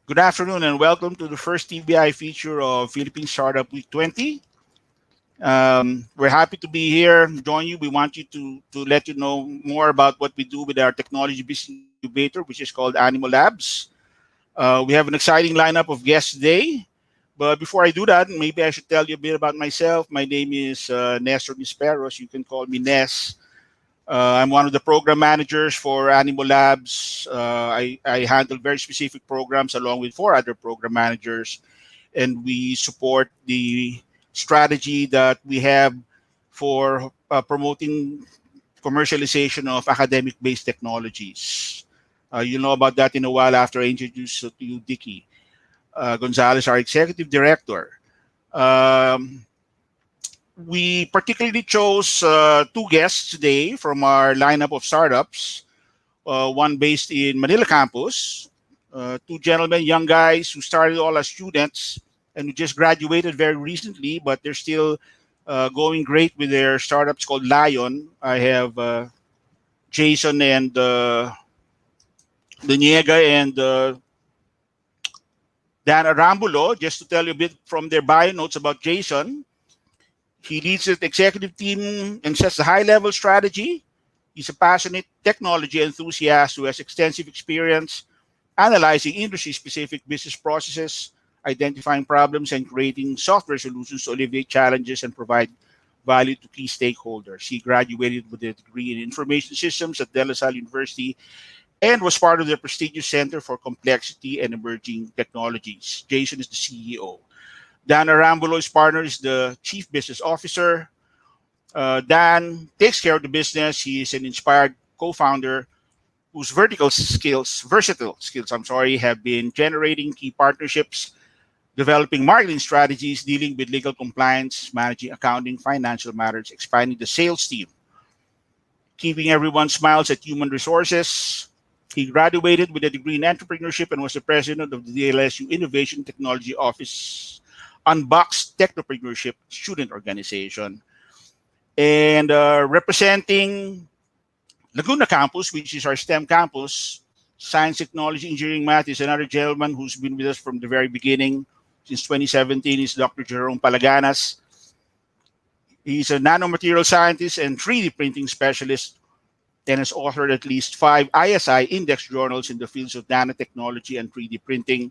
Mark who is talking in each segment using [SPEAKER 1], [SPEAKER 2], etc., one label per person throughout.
[SPEAKER 1] Good afternoon and welcome to the first TBI feature of Philippine Startup Week 20. We're happy to be here, join you. We want you to let you know more about what we do with our technology business incubator, which is called Animo Labs. We have an exciting lineup of guests today. But before I do that, maybe I should tell you a bit about myself. My name is Nestor Nisperos. You can call me Nes. I'm one of the program managers for Animo Labs. I handle very specific programs along with four other program managers, and we support the strategy that we have for promoting commercialization of academic-based technologies. You'll know about that in a while after I introduce to you Dicky Gonzalez, our executive director. Um, we particularly chose two guests today from our lineup of startups, one based in Manila campus, two gentlemen, young guys who started all as students and who just graduated very recently, but they're still going great with their startups called Lion. I have Jason and Daniega and Dan Arambulo. Just to tell you a bit from their bio notes about Jason, he leads the executive team and sets the high level strategy. He's a passionate technology enthusiast who has extensive experience analyzing industry specific business processes, identifying problems, and creating software solutions to alleviate challenges and provide value to key stakeholders. He graduated with a degree in information systems at DLSU University and was part of the prestigious Center for Complexity and Emerging Technologies. Jason is the CEO. Dan Arambulo's partner is the Chief Business Officer. Dan takes care of the business. He is an inspired co-founder whose versatile skills, have been generating key partnerships, developing marketing strategies, dealing with legal compliance, managing accounting, financial matters, expanding the sales team, keeping everyone smiles at human resources. He graduated with a degree in entrepreneurship and was the president of the DLSU Innovation Technology Office Unboxed Technopreneurship Student Organization. And representing Laguna campus, which is our STEM campus, science, technology, engineering, math, is another gentleman who's been with us from the very beginning. Since 2017, is Dr. Jerome Palaganas. He's a nanomaterial scientist and 3D printing specialist and has authored at least 5 ISI index journals in the fields of nanotechnology and 3D printing.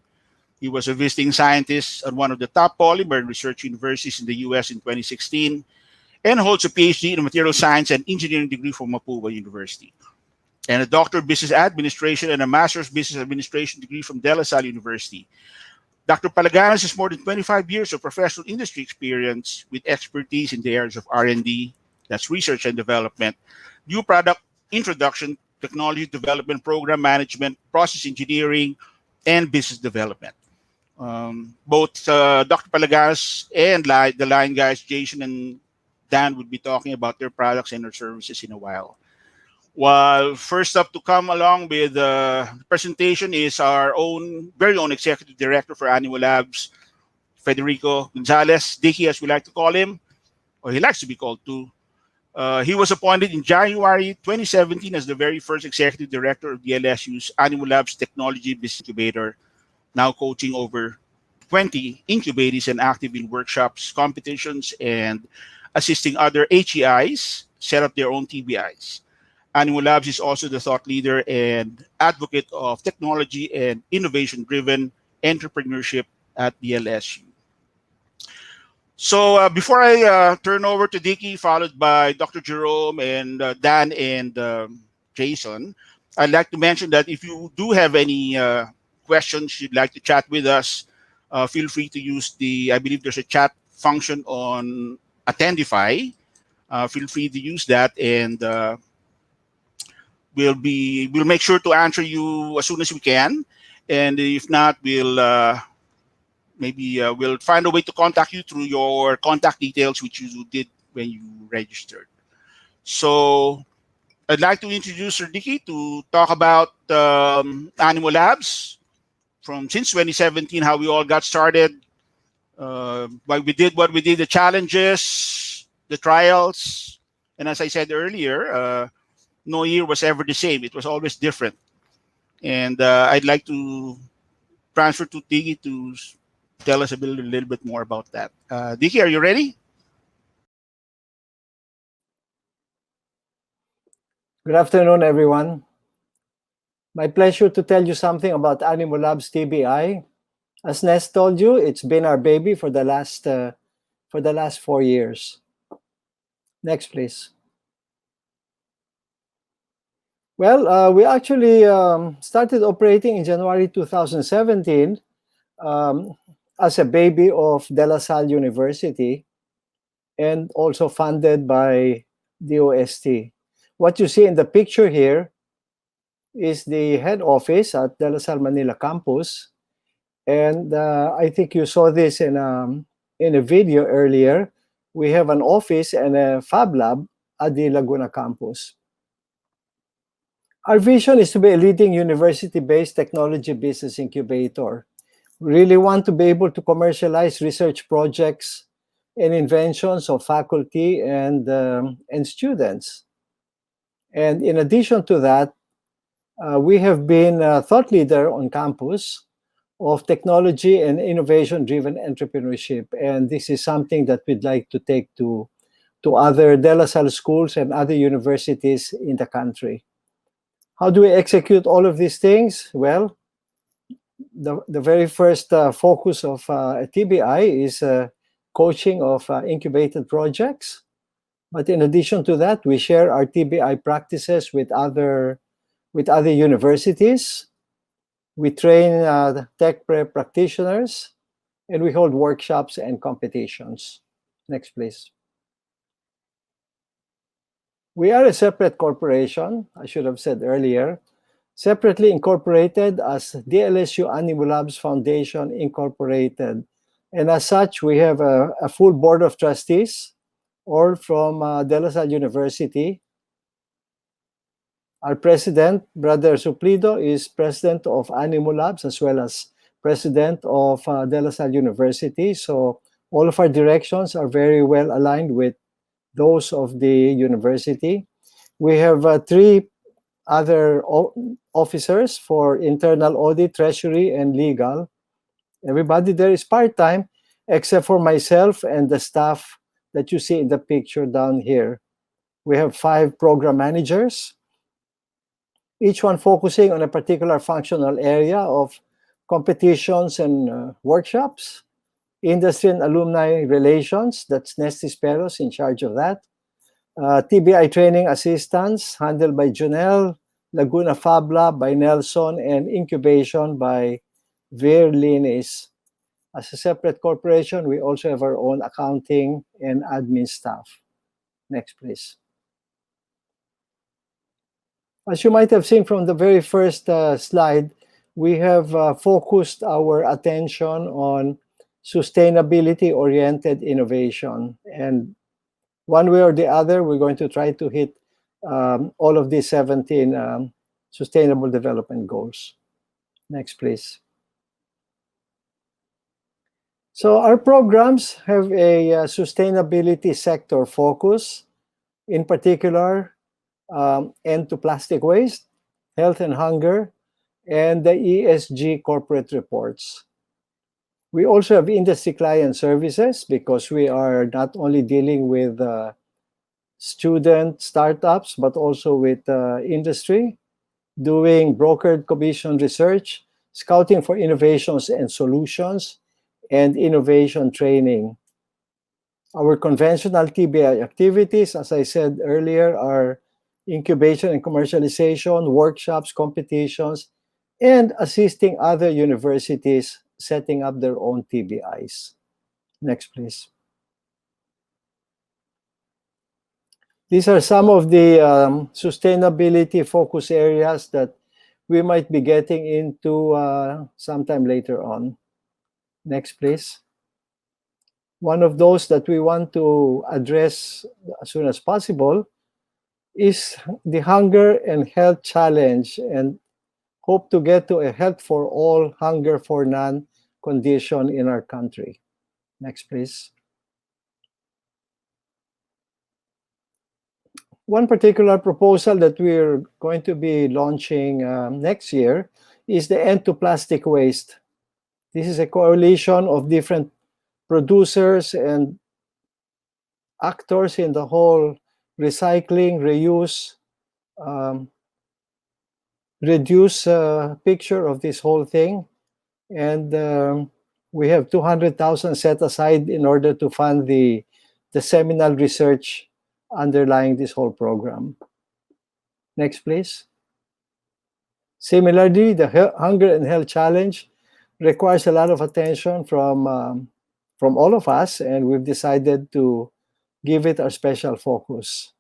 [SPEAKER 1] He was a visiting scientist at one of the top polymer research universities in the US in 2016 and holds a PhD in material science and engineering degree from Mapua University, and a Doctor of Business Administration and a Master's Business Administration degree from De La Salle University. Dr. Palaganas has more than 25 years of professional industry experience with expertise in the areas of R&D, that's research and development, new product introduction, technology development, program management, process engineering, and business development. Both Dr. Palaganas and the line guys, Jason and Dan, would be talking about their products and their services in a while. While first up to come along with the presentation is our very own executive director for Animo Labs, Federico Gonzalez, Dicky as we like to call him, or he likes to be called too. He was appointed in January 2017 as the very first executive director of DLSU's Animo Labs Technology Business Incubator, now coaching over 20 incubators and active in workshops, competitions, and assisting other HEIs set up their own TBIs. Animo Labs is also the thought leader and advocate of technology and innovation-driven entrepreneurship at DLSU. So before I turn over to Dicky, followed by Dr. Jerome and Dan and Jason, I'd like to mention that if you do have any questions you'd like to chat with us, feel free to use I believe there's a chat function on Attendify. Feel free to use that, and we'll make sure to answer you as soon as we can. And if not, we'll find a way to contact you through your contact details, which you did when you registered. So I'd like to introduce Sir Dicky to talk about Animo Labs since 2017, how we all got started, why we did what we did, the challenges, the trials. And as I said earlier, no year was ever the same. It was always different. And I'd like to transfer to Tiggy to tell us a little bit more about that. Dicky, are you ready?
[SPEAKER 2] Good afternoon, everyone. My pleasure to tell you something about Animo Labs TBI. As Ness told you, it's been our baby for the last 4 years. Next, please. Well, we actually started operating in January 2017 as a baby of De La Salle University and also funded by DOST. What you see in the picture here is the head office at De La Salle Manila campus. And I think you saw this in a video earlier. We have an office and a fab lab at the Laguna campus. Our vision is to be a leading university-based technology business incubator. We really want to be able to commercialize research projects and inventions of faculty and students. And in addition to that, we have been a thought leader on campus of technology and innovation-driven entrepreneurship. And this is something that we'd like to take to other De La Salle schools and other universities in the country. How do we execute all of these things? Well, the very first focus of TBI is coaching of incubated projects. But in addition to that, we share our TBI practices with other universities. We train tech prep practitioners, and we hold workshops and competitions. Next, please. We are a separate corporation, I should have said earlier, separately incorporated as DLSU Animo Labs Foundation Incorporated. And as such, we have a full board of trustees, all from De La Salle University. Our president, Brother Suplido, is president of Animo Labs as well as president of De La Salle University. So all of our directions are very well aligned with those of the university. We have 3 other officers for internal audit, treasury, and legal. Everybody there is part-time, except for myself and the staff that you see in the picture down here. We have 5 program managers, each one focusing on a particular functional area of competitions and workshops, industry and alumni relations, that's Nestis Peros in charge of that, TBI training assistance handled by Junel, Laguna Fab Lab by Nelson, and incubation by Veer Linis. As a separate corporation, we also have our own accounting and admin staff. Next, please. As you might have seen from the very first slide, we have focused our attention on sustainability-oriented innovation. And one way or the other, we're going to try to hit all of these 17 Sustainable Development Goals. Next, please. So our programs have a sustainability sector focus, in particular, end to plastic waste, health and hunger, and the ESG corporate reports. We also have industry client services because we are not only dealing with student startups, but also with industry, doing brokered commission research, scouting for innovations and solutions, and innovation training. Our conventional TBI activities, as I said earlier, are incubation and commercialization, workshops, competitions, and assisting other universities setting up their own TBIs. Next, please. These are some of the sustainability focus areas that we might be getting into sometime later on. Next, please. One of those that we want to address as soon as possible is the hunger and health challenge, and hope to get to a health for all, hunger for none condition in our country. Next, please. One particular proposal that we're going to be launching next year is the end to plastic waste. This is a coalition of different producers and actors in the whole recycling, reuse, um, reduce picture of this whole thing. And we have 200,000 set aside in order to fund the seminal research underlying this whole program. Next, please. Similarly, the Hunger and Health Challenge requires a lot of attention from all of us, and we've decided to give it our special focus.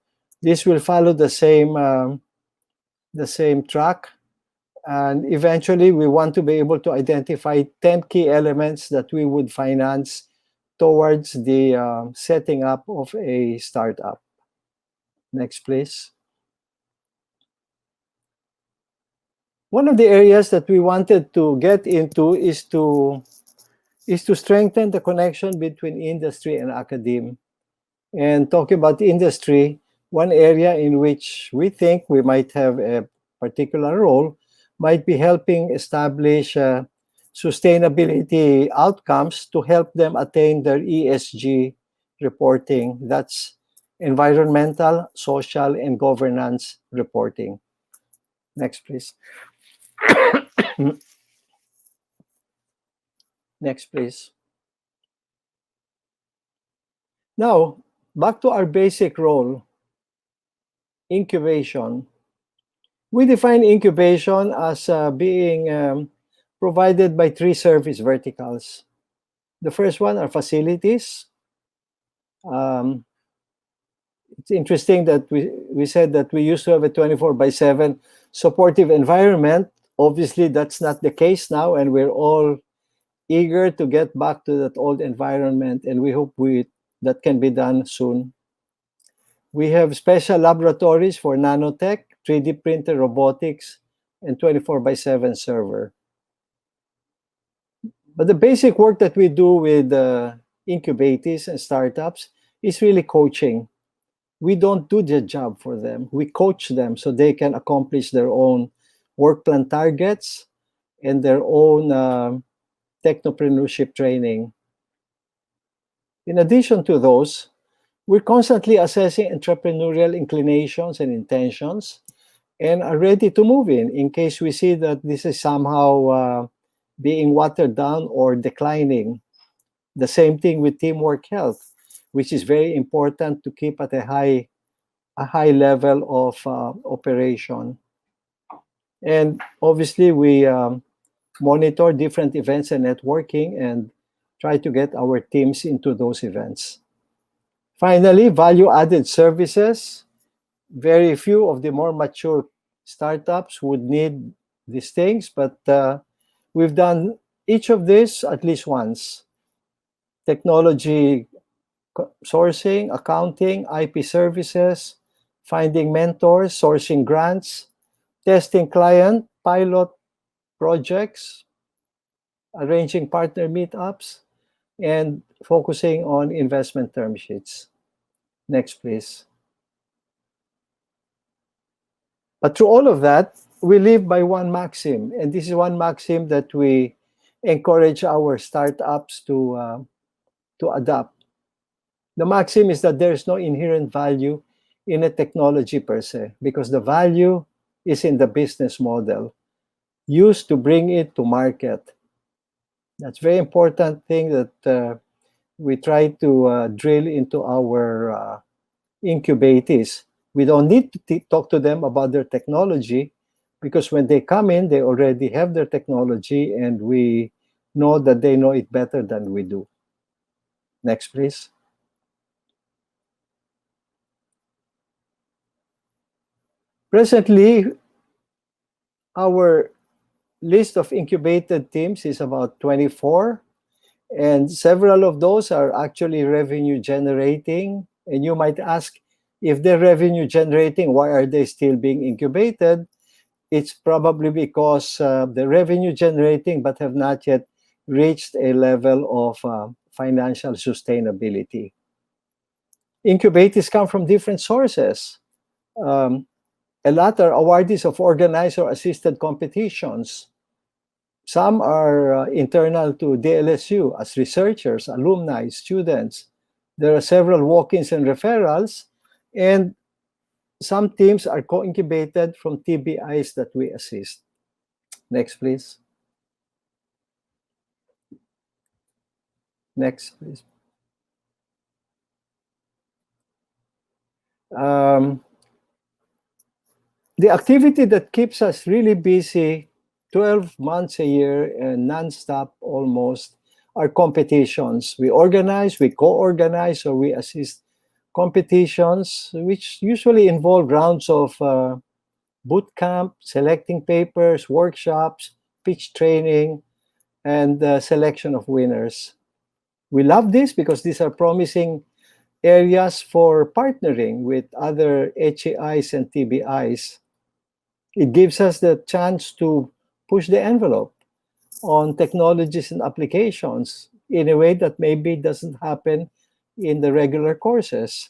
[SPEAKER 2] This will follow the same track, and eventually we want to be able to identify 10 key elements that we would finance towards the setting up of a startup. Next, please. One of the areas that we wanted to get into is to strengthen the connection between industry and academe. And talking about industry, one area in which we think we might have a particular role might be helping establish sustainability outcomes to help them attain their ESG reporting. That's environmental, social, and governance reporting. Next, please. Next, please. Now, back to our basic role, incubation. We define incubation as being provided by 3 service verticals. The first one are facilities. It's interesting that we said that we used to have a 24/7 supportive environment. Obviously, that's not the case now, and we're all eager to get back to that old environment, and we hope that can be done soon. We have special laboratories for nanotech, 3D printer robotics, and 24/7 server. But the basic work that we do with incubators and startups is really coaching. We don't do the job for them. We coach them so they can accomplish their own work plan targets and their own technopreneurship training. In addition to those, we're constantly assessing entrepreneurial inclinations and intentions and are ready to move in case we see that this is somehow being watered down or declining. The same thing with teamwork health, which is very important to keep at a high level of operation. And obviously, we monitor different events and networking and try to get our teams into those events. Finally, value-added services. Very few of the more mature startups would need these things, but we've done each of these at least once. Technology sourcing, accounting, IP services, finding mentors, sourcing grants, testing client, pilot projects, arranging partner meetups, and focusing on investment term sheets. Next, please. But through all of that, we live by one maxim, and this is one maxim that we encourage our startups to adopt. The maxim is that there is no inherent value in a technology per se, because the value is in the business model used to bring it to market. That's a very important thing that we try to drill into our incubators. We don't need to talk to them about their technology, because when they come in, they already have their technology, and we know that they know it better than we do. Next, please. Presently, our list of incubated teams is about 24, and several of those are actually revenue generating. And you might ask, if they're revenue generating, why are they still being incubated? It's probably because they're revenue generating but have not yet reached a level of financial sustainability. Incubators come from different sources. A lot are awardees of organized or assisted competitions. Some are internal to DLSU as researchers, alumni, students. There are several walk-ins and referrals, and some teams are co-incubated from TBIs that we assist. Next, please. Next, please. The activity that keeps us really busy 12 months a year and nonstop almost are competitions. We organize, we co-organize, or we assist competitions, which usually involve rounds of boot camp, selecting papers, workshops, pitch training, and selection of winners. We love this because these are promising areas for partnering with other HAIs and TBIs. It gives us the chance to push the envelope on technologies and applications in a way that maybe doesn't happen in the regular courses.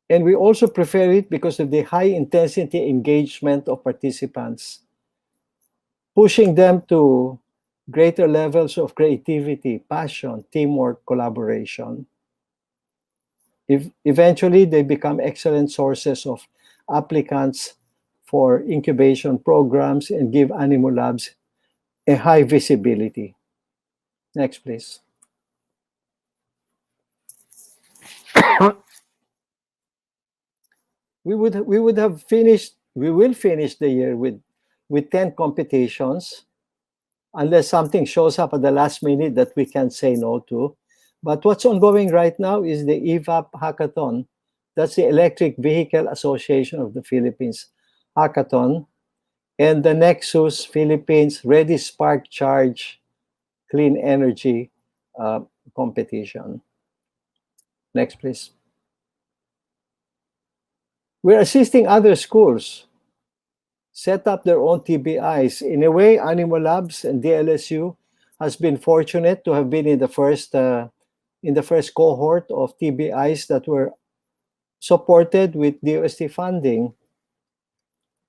[SPEAKER 2] And we also prefer it because of the high intensity engagement of participants, pushing them to greater levels of creativity, passion, teamwork, collaboration. If eventually they become excellent sources of applicants for incubation programs and give Animo Labs a high visibility. Next, please. We will finish the year with 10 competitions, unless something shows up at the last minute that we can't say no to. But what's ongoing right now is the EVAP Hackathon. That's the Electric Vehicle Association of the Philippines Hackathon, and the Nexus Philippines Ready Spark Charge Clean Energy competition. Next, please. We're assisting other schools set up their own TBIs. In a way, Animo Labs and DLSU has been fortunate to have been in the first cohort of TBIs that were supported with DOST funding.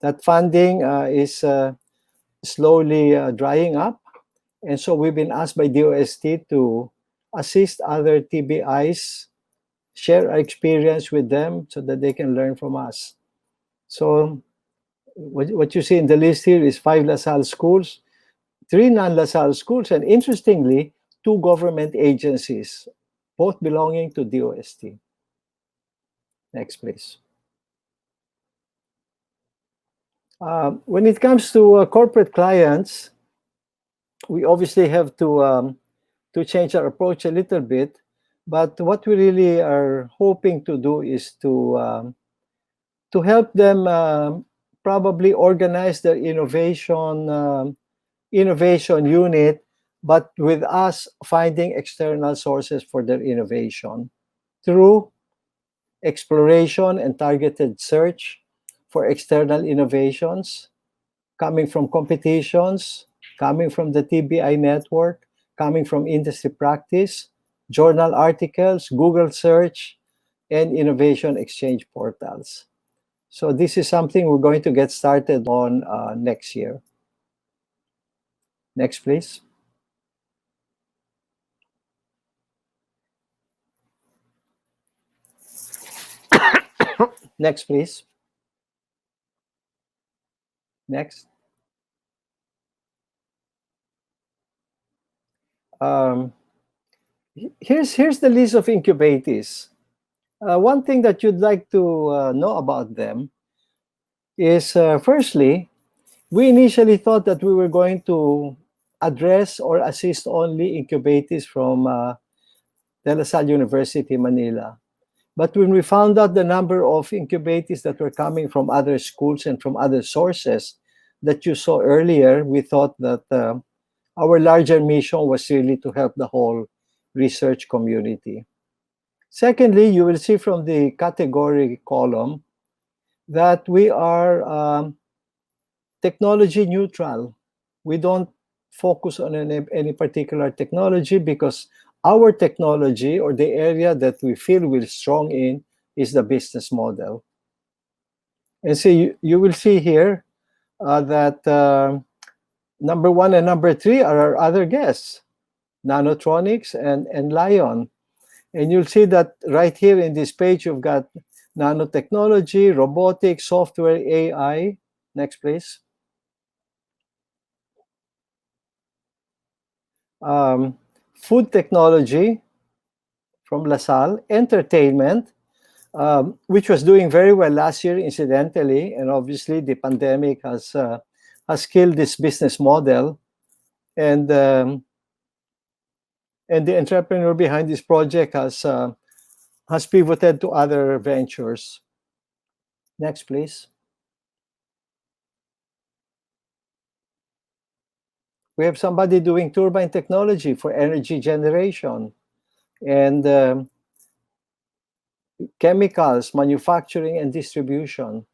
[SPEAKER 2] That funding is slowly drying up, and so we've been asked by DOST to assist other TBIs, share our experience with them so that they can learn from us. So what you see in the list here is 5 LaSalle schools, 3 non-LaSalle schools, and interestingly, 2 government agencies, both belonging to DOST. Next, please. When it comes to corporate clients, we obviously have to change our approach a little bit. But what we really are hoping to do is to help them probably organize their innovation unit, but with us finding external sources for their innovation through exploration and targeted search for external innovations coming from competitions, coming from the TBI network, coming from industry practice, journal articles, Google search, and innovation exchange portals. So this is something we're going to get started on next year. Next, please. Next, please. Next. Here's the list of incubatees. One thing that you'd like to know about them is, firstly, we initially thought that we were going to address or assist only incubatees from De La Salle University, Manila. But when we found out the number of incubatees that were coming from other schools and from other sources that you saw earlier, we thought that our larger mission was really to help the whole research community. Secondly, you will see from the category column that we are technology neutral. We don't focus on any particular technology because our technology, or the area that we feel we're strong in, is the business model. And so you will see here that Number 1 and number 3 are our other guests, Nanotronics and Lion. And you'll see that right here in this page, you've got nanotechnology, robotics, software, AI. Next, please. Food technology from LaSalle, entertainment, which was doing very well last year, incidentally, and obviously the pandemic has killed this business model, and the entrepreneur behind this project has pivoted to other ventures. Next, please. We have somebody doing turbine technology for energy generation, and chemicals, manufacturing, and distribution.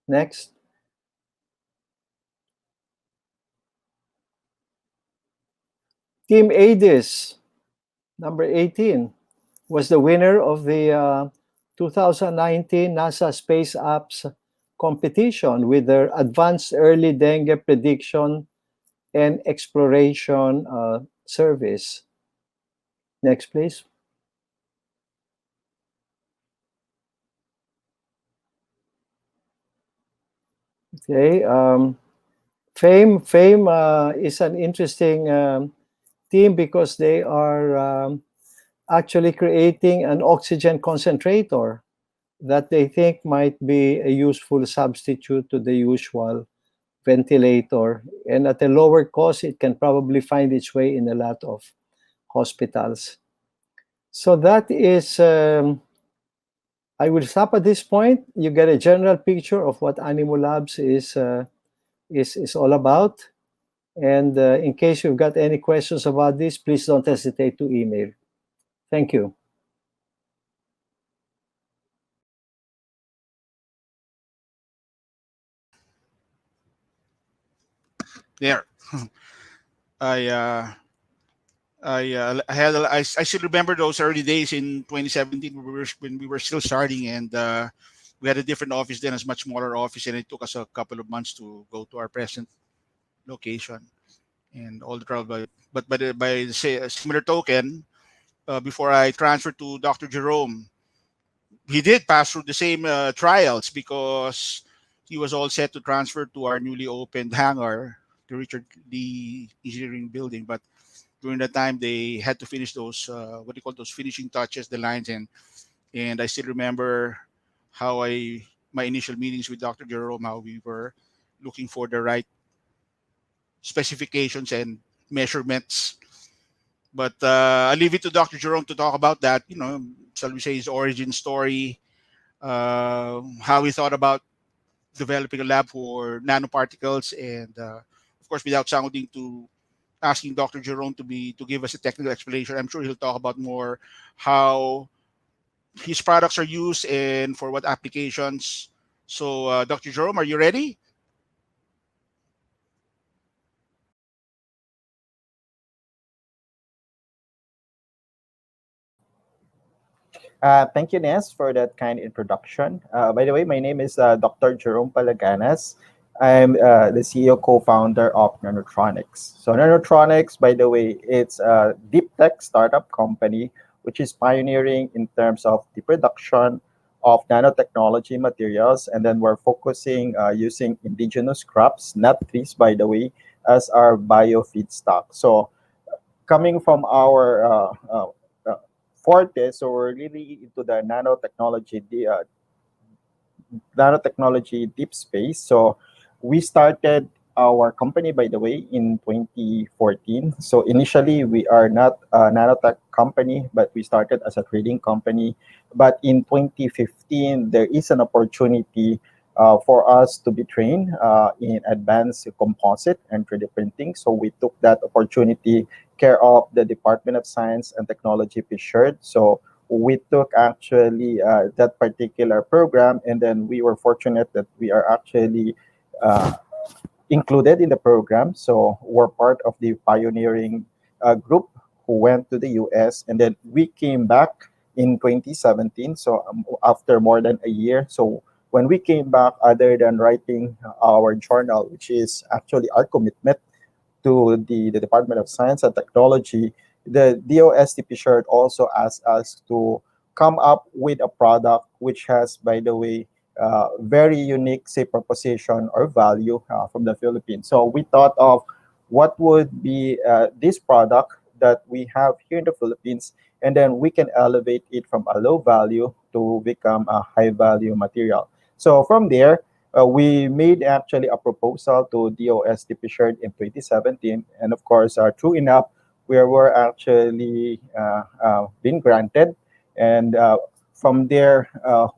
[SPEAKER 2] Next. Team ADIS, number 18, was the winner of the 2019 NASA Space Apps competition with their Advanced Early Dengue Prediction and Exploration service. Next, please. Okay. Fame is an interesting team because they are actually creating an oxygen concentrator that they think might be a useful substitute to the usual ventilator. And at a lower cost, it can probably find its way in a lot of hospitals. So that is, I will stop at this point. You get a general picture of what Animo Labs is all about. And in case you've got any questions about this, please don't hesitate to email. Thank you.
[SPEAKER 1] There. I I still remember those early days in 2017 when we were still starting, and we had a different office then, a much smaller office, and it took us a couple of months to go to our present location and all the trouble. But by say a similar token, before I transferred to Dr. Jerome, he did pass through the same trials because he was all set to transfer to our newly opened hangar, the Richard Lee Engineering Building, but during that time they had to finish those what do you call those finishing touches, the lines, and I still remember how I my initial meetings with Dr. Jerome, how we were looking for the right specifications and measurements. But I leave it to Dr. Jerome to talk about that. Shall we say his origin story, how he thought about developing a lab for nanoparticles, and of course, without sounding to asking Dr. Jerome to give us a technical explanation. I'm sure he'll talk about more how his products are used and for what applications. So, Dr. Jerome, are you ready?
[SPEAKER 3] Thank you, Nes, for that kind introduction. By the way, my name is Dr. Jerome Palaganas. I'm the CEO co-founder of Nanotronics. So Nanotronics, by the way, it's a deep tech startup company which is pioneering in terms of the production of nanotechnology materials. And then we're focusing using indigenous crops, not trees, by the way, as our bio feedstock. So coming from our forte, so we're really into the nanotechnology deep space. So we started our company, by the way, in 2014. So initially, we are not a nanotech company, but we started as a trading company. But in 2015, there is an opportunity for us to be trained in advanced composite and 3D printing. So we took that opportunity care of the Department of Science and Technology, PSHERD. So we took actually that particular program, and then we were fortunate that we are actually uh, included in the program. So we're part of the pioneering group who went to the US, and then we came back in 2017. So after more than a year, so when we came back, other than writing our journal, which is actually our commitment to the Department of Science and Technology, the DOSTP shirt also asked us to come up with a product which has, by the way, very unique, say, proposition or value from the Philippines. So we thought of what would be this product that we have here in the Philippines, and then we can elevate it from a low value to become a high value material. So from there, we made actually a proposal to DOSTP shirt in 2017, and of course, true enough, we were actually been granted, and from there,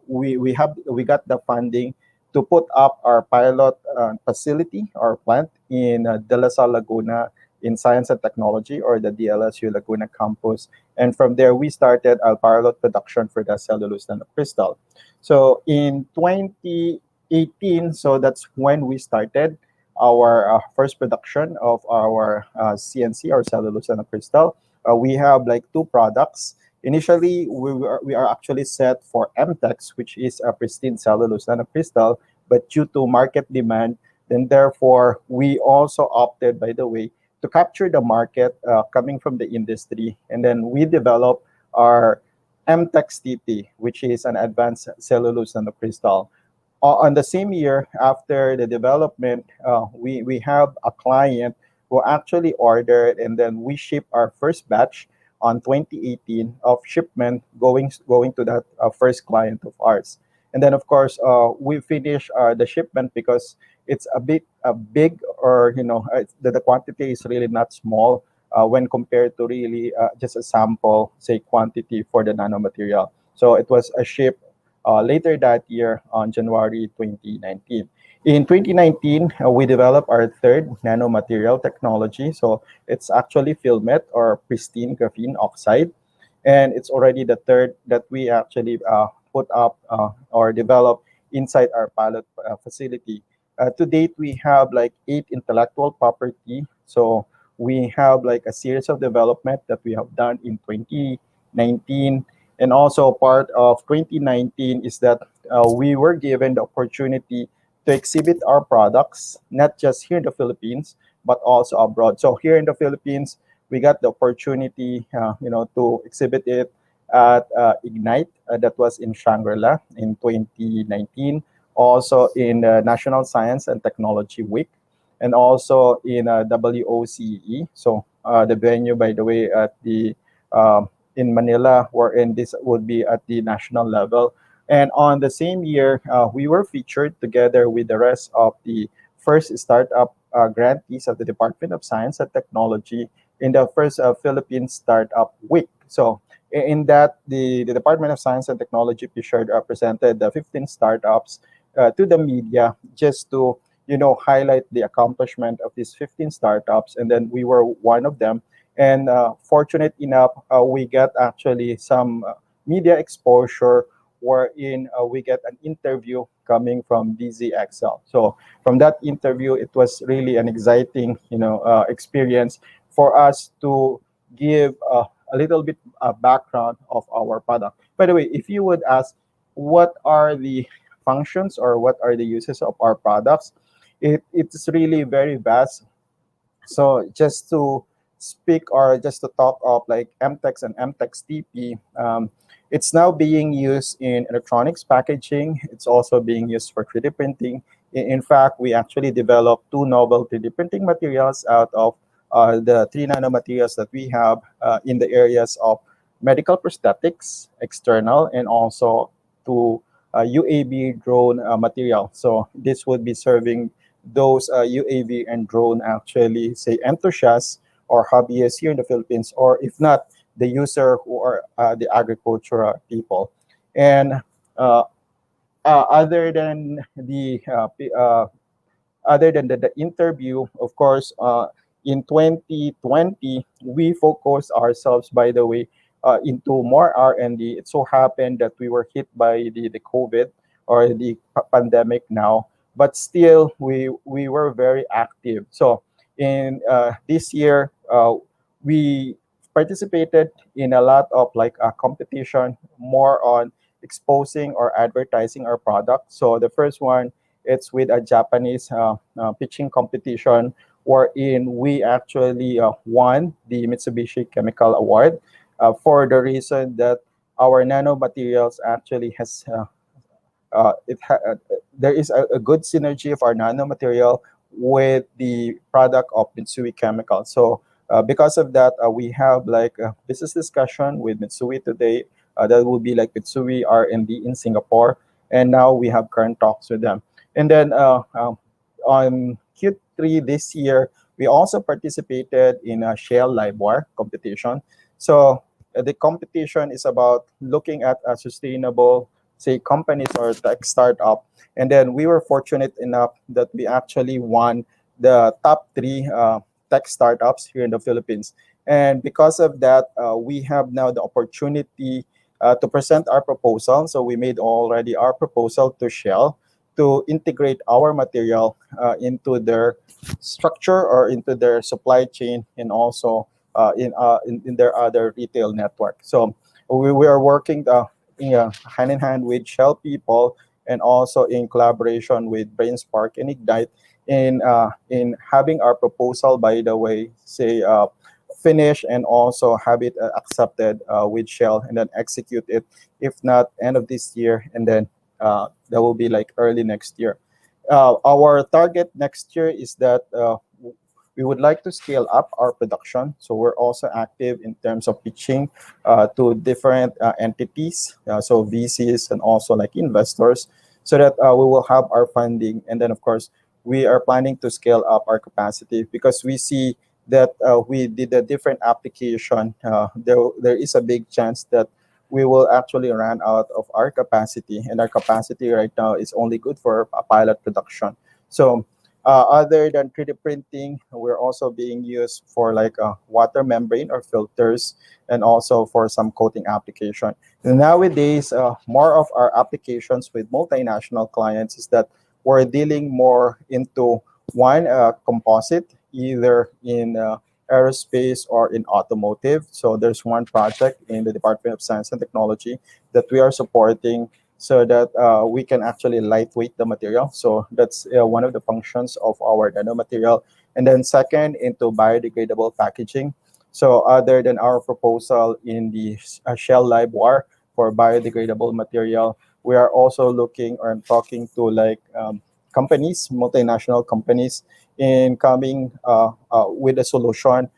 [SPEAKER 3] we got the funding to put up our pilot facility or plant in De La Salle, Laguna, in Science and Technology, or the DLSU Laguna campus. And from there, we started our pilot production for the cellulose nanocrystal. So in 2018, so that's when we started our first production of our CNC, or cellulose nanocrystal. We have like two products. Initially, we are actually set for MTEX, which is a pristine cellulose nanocrystal, but due to market demand, then therefore we also opted, by the way, to capture the market coming from the industry, and then we developed our MTEX TP, which is an advanced cellulose nanocrystal. On the same year after the development, we have a client who actually ordered, and then we ship our first batch on 2018 of shipment going to that first client of ours. And then of course we finish the shipment because it's a bit big, or the quantity is really not small when compared to really just a sample, say, quantity for the nanomaterial. So it was a ship later that year on January 2019. In 2019, we developed our third nanomaterial technology. So it's actually filament, or pristine graphene oxide. And it's already the third that we actually put up or develop inside our pilot facility. To date, we have like 8 intellectual property. So we have like a series of development that we have done in 2019. And also part of 2019 is that we were given the opportunity to exhibit our products, not just here in the Philippines, but also abroad. So here in the Philippines, we got the opportunity, to exhibit it at Ignite, that was in Shangri-La in 2019, also in National Science and Technology Week, and also in WOCE. So the venue, by the way, at the in Manila, wherein this would be at the national level. And on the same year, we were featured together with the rest of the first startup grantees of the Department of Science and Technology in the first Philippine Startup Week. So in that, the Department of Science and Technology featured presented the 15 startups to the media, just to highlight the accomplishment of these 15 startups. And then we were one of them. And fortunate enough, we got actually some media exposure, wherein we get an interview coming from DZXL. So from that interview, it was really an exciting, experience for us to give a little bit background of our product. By the way, if you would ask what are the functions or what are the uses of our products, it's really very vast. So just to speak, or just to talk of like MTEX and MTEX TP, it's now being used in electronics packaging. It's also being used for 3D printing. In fact, we actually developed 2 novel 3D printing materials out of the 3 nanomaterials that we have in the areas of medical prosthetics, external, and also to UAV drone material. So this would be serving those UAV and drone, actually, say, enthusiasts or hobbyists here in the Philippines, or if not, the user who are the agricultural people. And other than the interview, of course, in 2020, we focused ourselves, by the way, into more R&D. It so happened that we were hit by the COVID, or the pandemic now, but still we were very active. So in this year, we participated in a lot of like competition, more on exposing or advertising our product. So the first one, it's with a Japanese pitching competition wherein we actually won the Mitsubishi Chemical Award for the reason that our nanomaterials actually has there is a good synergy of our nanomaterial with the product of Mitsui Chemical. So because of that, we have like a business discussion with Mitsui today. That will be like Mitsui R&D in Singapore, and now we have current talks with them. And then on Q3 this year, we also participated in a Shell LiveWire competition. So the competition is about looking at a sustainable, say, companies or tech startup. And then we were fortunate enough that we actually won the top three tech startups here in the Philippines. And because of that, we have now the opportunity to present our proposal. So we made already our proposal to Shell to integrate our material into their structure or into their supply chain, and also in their other retail network. So we are working hand in hand with Shell people, and also in collaboration with BrainSpark and Ignite in having our proposal, by the way, say finish and also have it accepted with Shell, and then execute it. If not end of this year, and then that will be like early next year. Our target next year is that we would like to scale up our production. So we're also active in terms of pitching to different entities, so VCs and also like investors, so that we will have our funding. And then of course, we are planning to scale up our capacity because we see that we did a different application. There is a big chance that we will actually run out of our capacity, and our capacity right now is only good for a pilot production. So other than 3D printing, we're also being used for like a water membrane or filters, and also for some coating application. And nowadays, more of our applications with multinational clients is that we're dealing more into one composite, either in aerospace or in automotive. So there's one project in the Department of Science and Technology that we are supporting, so that we can actually lightweight the material. So that's one of the functions of our nanomaterial. And then second, into biodegradable packaging. So other than our proposal in the Shell LiveWire for biodegradable material, we are also looking or talking to like companies, multinational companies, in coming with a solution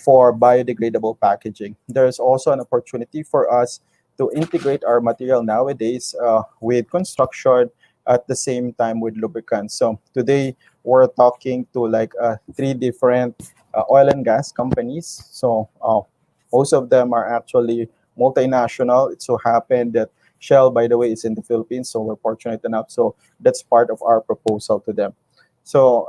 [SPEAKER 3] for biodegradable packaging. There's also an opportunity for us to integrate our material nowadays with construction, at the same time with lubricants. So today we're talking to like three different oil and gas companies. So most of them are actually multinational. It so happened that Shell, by the way, is in the Philippines, so we're fortunate enough. So that's part of our proposal to them. So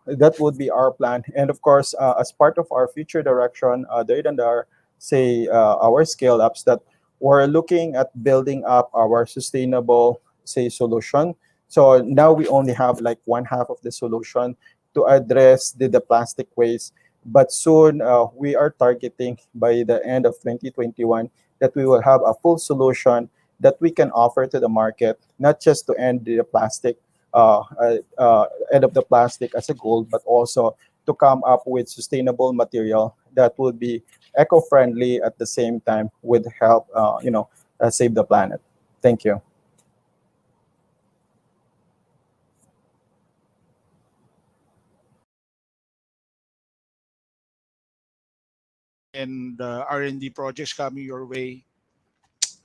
[SPEAKER 3] that would be our plan. And of course, as part of our future direction, other than our, say, our scale ups, that we're looking at building up our sustainable, say, solution. So now we only have like one half of the solution to address the plastic waste. But soon we are targeting by the end of 2021 that we will have a full solution that we can offer to the market, not just to end the plastic, end of the plastic as a goal, but also to come up with sustainable material that would be eco-friendly at the same time, would help save the planet. Thank you.
[SPEAKER 1] And R&D projects coming your way.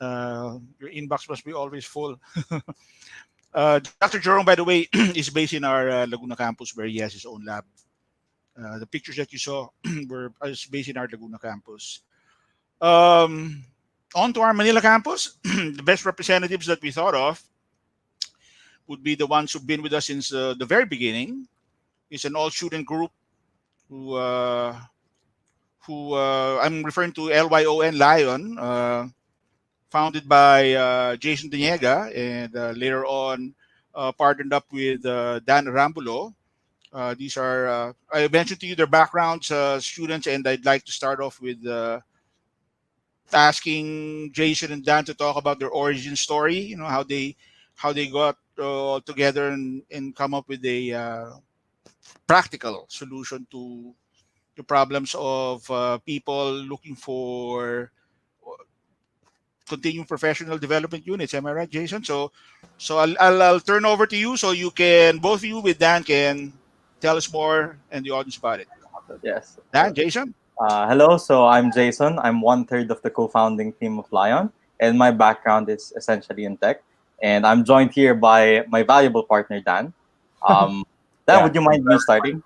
[SPEAKER 1] Your inbox must be always full. Dr. Jerome, by the way, is based in our Laguna campus, where he has his own lab. The pictures that you saw were based in our Laguna campus. On to our Manila campus. The best representatives that we thought of would be the ones who've been with us since the very beginning. It's an all-student group who I'm referring to LYON Lion, founded by Jason Daniega, and later on partnered up with Dan Rambulo. These are, I mentioned to you their backgrounds, students, and I'd like to start off with asking Jason and Dan to talk about their origin story. How they got together and come up with a practical solution to the problems of people looking for continuing professional development units. Am I right, Jason? So I'll turn over to you so you can both of you with Dan can tell us more and the audience about it.
[SPEAKER 4] Yes.
[SPEAKER 1] Dan, Jason.
[SPEAKER 4] Hello, so I'm Jason. I'm one third of the co-founding team of Lion, and my background is essentially in tech. And I'm joined here by my valuable partner, Dan. Dan,
[SPEAKER 5] Yeah.
[SPEAKER 4] would you mind me starting?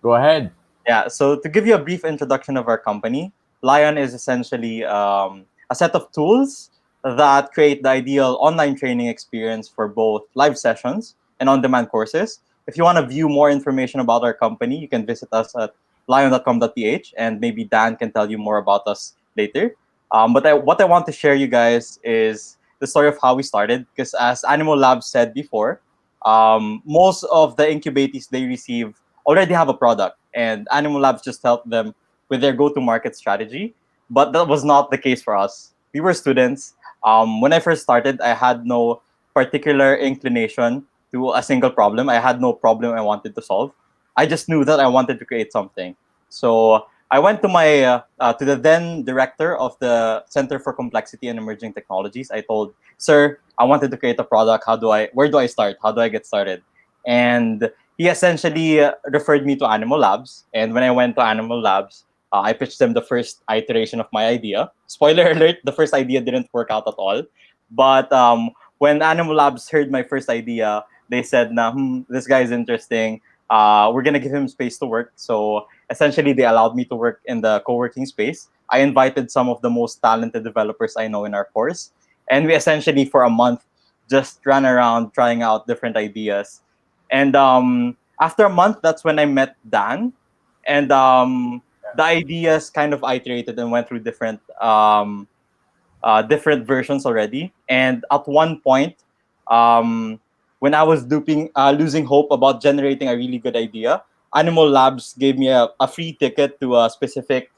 [SPEAKER 5] Go ahead.
[SPEAKER 4] Yeah, so to give you a brief introduction of our company, Lion is essentially a set of tools that create the ideal online training experience for both live sessions and on demand courses. If you want to view more information about our company, you can visit us at lion.com.ph, and maybe Dan can tell you more about us later. What I want to share you guys is the story of how we started, because as Animo Labs said before, most of the incubatees they receive already have a product, and Animal Labs just helped them with their go-to-market strategy. But that was not the case for us. We were students. When I first started, I had no particular inclination to a single problem. I had no problem I wanted to solve. I just knew that I wanted to create something. So I went to my to the then director of the Center for Complexity and Emerging Technologies. I told, "Sir, I wanted to create a product. Where do I start? How do I get started?" And he essentially referred me to Animal Labs. And when I went to Animal Labs, I pitched them the first iteration of my idea. Spoiler alert, the first idea didn't work out at all. But when Animal Labs heard my first idea, they said, nah, this guy is interesting. We're going to give him space to work. So essentially, they allowed me to work in the co-working space. I invited some of the most talented developers I know in our course. And we essentially, for a month, just ran around trying out different ideas. And after a month, that's when I met Dan. And the ideas kind of iterated and went through different versions already. And at one point, um, when I was losing hope about generating a really good idea, Animal Labs gave me a free ticket to a specific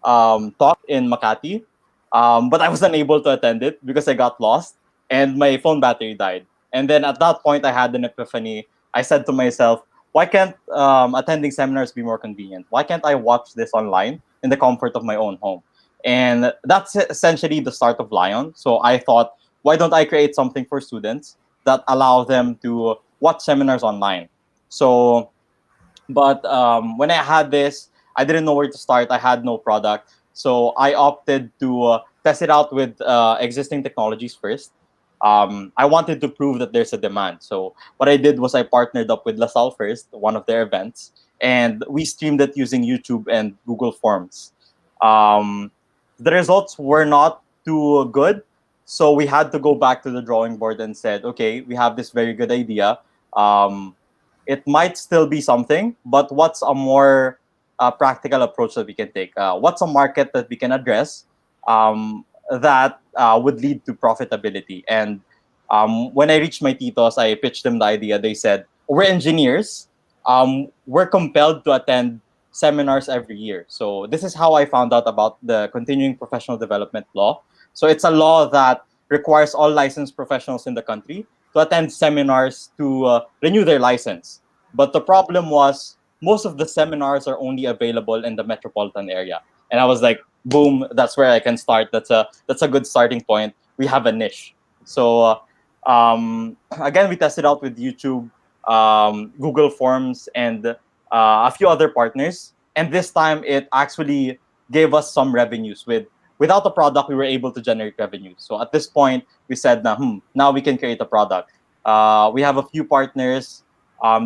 [SPEAKER 4] talk in Makati. But I was unable to attend it because I got lost and my phone battery died. And then at that point, I had an epiphany. I said to myself, why can't attending seminars be more convenient? Why can't I watch this online in the comfort of my own home? And that's essentially the start of Lion. So I thought, why don't I create something for students that allow them to watch seminars online? So, but when I had this, I didn't know where to start. I had no product. So I opted to test it out with existing technologies first. I wanted to prove that there's a demand. So what I did was I partnered up with LaSalle first, one of their events, and we streamed it using YouTube and Google Forms. Um, the results were not too good, so we had to go back to the drawing board and said, okay, we have this very good idea. Um, it might still be something, but what's a more practical approach that we can take? What's a market that we can address that would lead to profitability? And when I reached my titos, I pitched them the idea. They said, we're engineers. We're compelled to attend seminars every year. So this is how I found out about the continuing professional development law. So it's a law that requires all licensed professionals in the country to attend seminars to renew their license. But the problem was most of the seminars are only available in the metropolitan area. And I was like, boom, that's where I can start. That's a good starting point. We have a niche. So again, we tested out with YouTube, Google Forms, and a few other partners. And this time, it actually gave us some revenues. Without the product, we were able to generate revenue. So at this point, we said, now we can create a product. We have a few partners.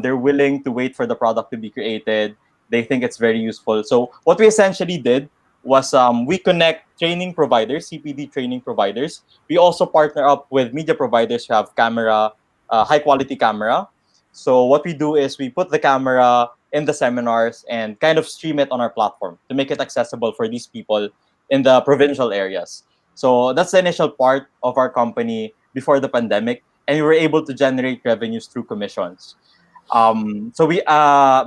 [SPEAKER 4] They're willing to wait for the product to be created. They think it's very useful. So what we essentially did was we connect training providers, CPD training providers. We also partner up with media providers who have high quality camera. So what we do is we put the camera in the seminars and kind of stream it on our platform to make it accessible for these people in the provincial areas. So that's the initial part of our company before the pandemic, and we were able to generate revenues through commissions. So we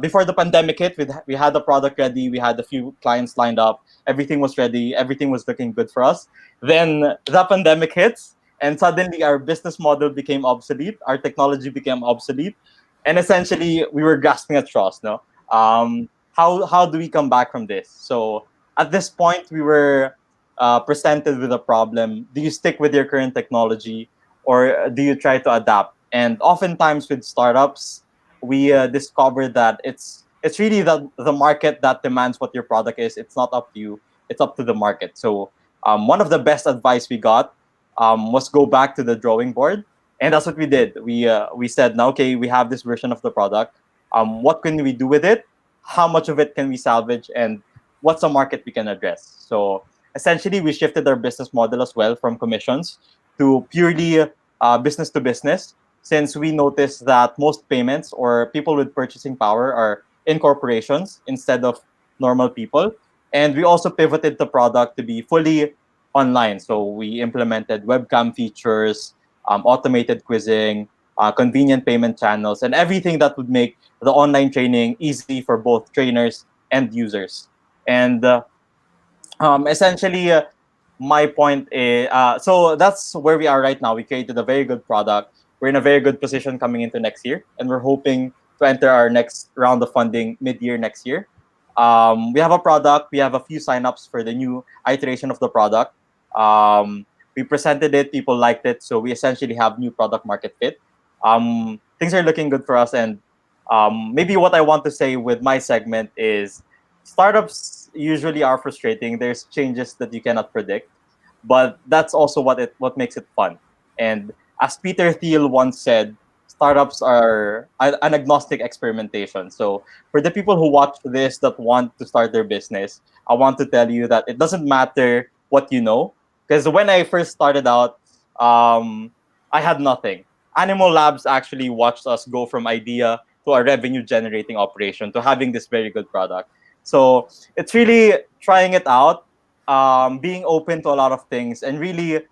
[SPEAKER 4] before the pandemic hit, we had the product ready, we had a few clients lined up, everything was ready, everything was looking good for us. Then the pandemic hits, and suddenly our business model became obsolete, our technology became obsolete, and essentially we were grasping at straws. No, how do we come back from this? So at this point, we were presented with a problem. Do you stick with your current technology, or do you try to adapt? And oftentimes with startups, we discovered that it's really the market that demands what your product is. It's not up to you. It's up to the market. So one of the best advice we got was go back to the drawing board, and that's what we did. We said, now okay, we have this version of the product. What can we do with it? How much of it can we salvage, and what's a market we can address? So essentially, we shifted our business model as well from commissions to purely business to business, since we noticed that most payments or people with purchasing power are in corporations instead of normal people. And we also pivoted the product to be fully online. So we implemented webcam features, automated quizzing, convenient payment channels, and everything that would make the online training easy for both trainers and users. And essentially, my point is, so that's where we are right now. We created a very good product. We're in a very good position coming into next year, and we're hoping to enter our next round of funding mid-year next year. We have a product. We have a few signups for the new iteration of the product. We presented it. People liked it. So we essentially have new product market fit. Things are looking good for us. And maybe what I want to say with my segment is startups usually are frustrating. There's changes that you cannot predict, but that's also what makes it fun. And as Peter Thiel once said, startups are an agnostic experimentation. So for the people who watch this that want to start their business, I want to tell you that it doesn't matter what you know, because when I first started out, I had nothing. Animo Labs actually watched us go from idea to a revenue generating operation to having this very good product. So it's really trying it out, being open to a lot of things, and really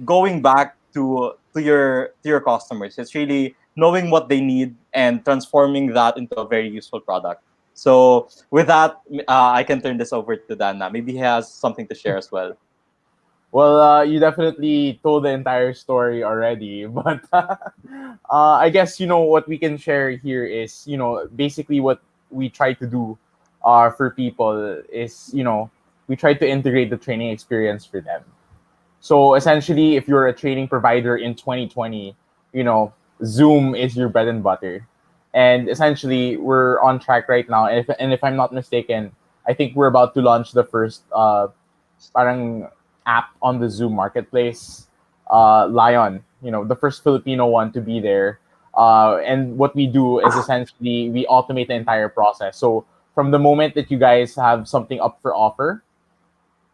[SPEAKER 4] going back to your customers. It's really knowing what they need and transforming that into a very useful product. So with that, I can turn this over to Dana. Maybe he has something to share as well.
[SPEAKER 5] Well, you definitely told the entire story already, but I guess what we can share here is basically what we try to do for people is we try to integrate the training experience for them. So essentially, if you're a training provider in 2020, Zoom is your bread and butter, and essentially we're on track right now. And if I'm not mistaken, I think we're about to launch the first parang app on the Zoom marketplace, Lion, the first Filipino one to be there. And what we do is essentially we automate the entire process. So from the moment that you guys have something up for offer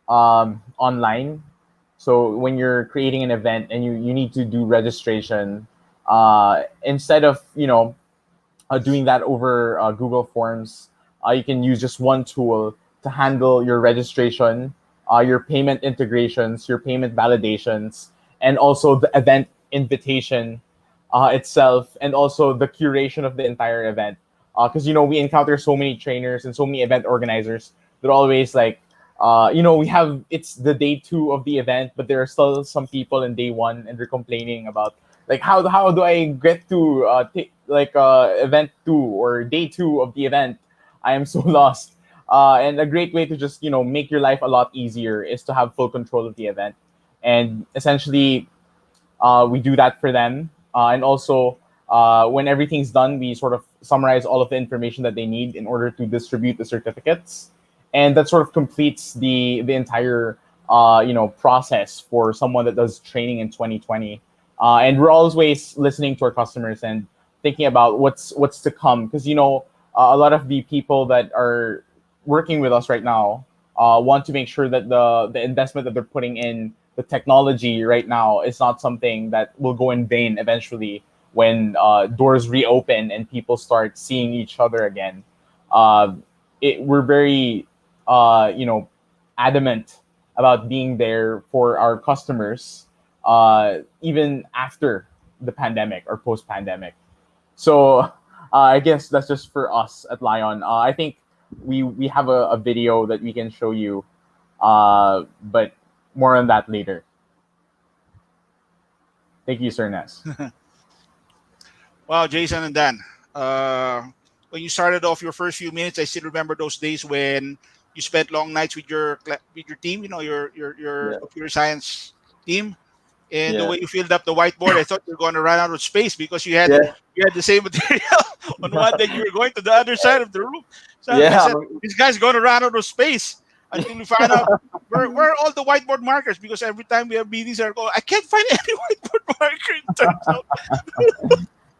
[SPEAKER 5] online, so when you're creating an event and you need to do registration, instead of doing that over Google Forms, you can use just one tool to handle your registration, your payment integrations, your payment validations, and also the event invitation itself, and also the curation of the entire event. Because we encounter so many trainers and so many event organizers that are always like, we have it's the day 2 of the event, but there are still some people in day 1, and they're complaining about like how do I get to event 2 or day 2 of the event? I am so lost. And a great way to just make your life a lot easier is to have full control of the event, and essentially we do that for them. And also when everything's done, we sort of summarize all of the information that they need in order to distribute the certificates, and that sort of completes the entire process for someone that does training in 2020. And we're always listening to our customers and thinking about what's to come, because a lot of the people that are working with us right now want to make sure that the investment that they're putting in the technology right now is not something that will go in vain eventually when doors reopen and people start seeing each other again. We're very adamant about being there for our customers even after the pandemic or post-pandemic. So I guess that's just for us at Lion. I think we have a video that we can show you, but more on that later. Thank you, Sir Ness.
[SPEAKER 1] Wow, Jason and Dan. When you started off your first few minutes, I still remember those days when you spent long nights with your team. Your
[SPEAKER 4] Yeah.
[SPEAKER 1] computer science team, and the
[SPEAKER 4] Yeah.
[SPEAKER 1] way you filled up the whiteboard, I thought you were going to run out of space because
[SPEAKER 4] Yeah.
[SPEAKER 1] you had the same material on one, then you were going to the other side of the room. So I
[SPEAKER 4] Yeah.
[SPEAKER 1] said, this guy's going to run out of space until we find out where are all the whiteboard markers, because every time we have meetings, I can't find any whiteboard marker. It turns out,